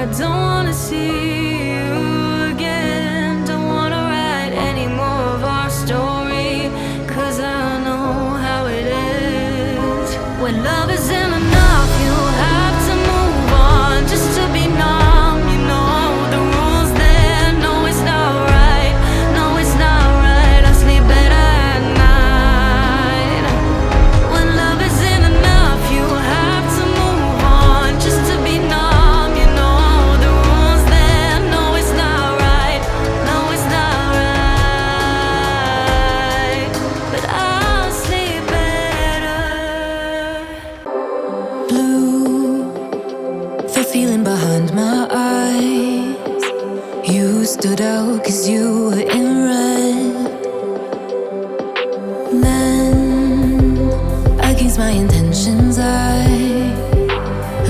I don't wanna see you again. Don't wanna write any more of our story, 'cause I know how it is. When love isn't enough, you have to move on just to be numb. You know the rules there. No, it's not right. No, it's not right. I sleep better at night. When love isn't enough, you have to move on just to be numb. You know the rules there. No, it's not right. No, it's not right. But I'll sleep better. Blue, the feeling behind my eyes. You stood out 'cause you were in red. Then, against my intentions, I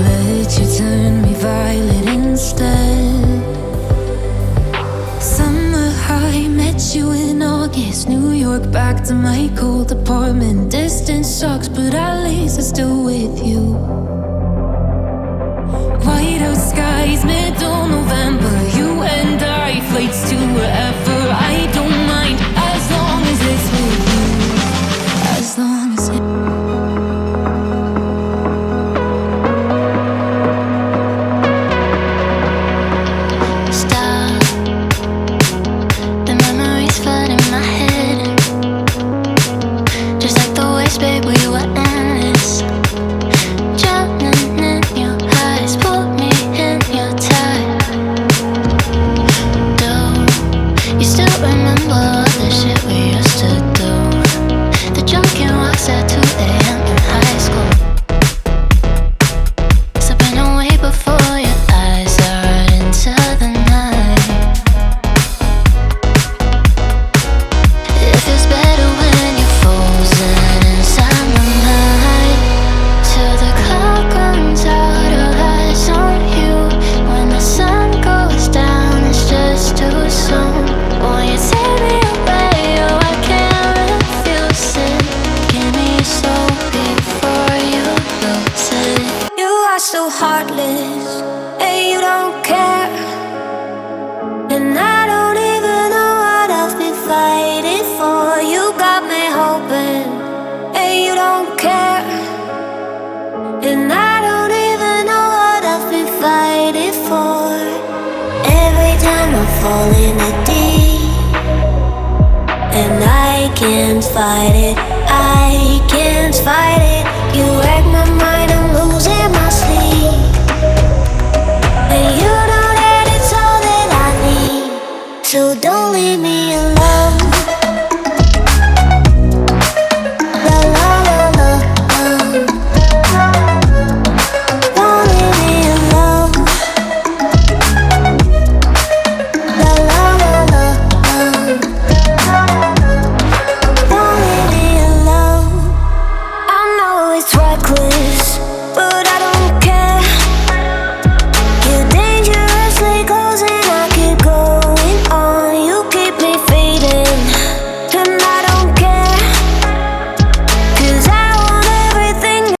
let you turn me violet instead. Summer high, met you in August. New York, back to my cold apartment. Distance sucks, but at least I'm still with you. White out skies, middle November. You and I, flights to wherever. I don't mind, as long as it's with you. As long as it. Stop. The memories flood in my head. Just like the waves, babe, we were endless. Drowning in your eyes, put me in your tide. Do you still remember all the shit we used to do? The drunken walks at 2 a.m. in high school. Slipping away before your eyes are into the night. It feels better when you're frozen inside my mind. Till the clock runs out of eyes on you. When the sun goes down, it's just too soon. Won't you take me away? Oh, I can't refuse it. Give me your soul before you lose it. You are so heartless, and you don't care. And I don't even know what I've been fighting for. You got me hoping, and you don't care. And I don't even know what I've been fighting for. Every time I fall in the deep, and I can't fight it, I can't fight it. You wreck my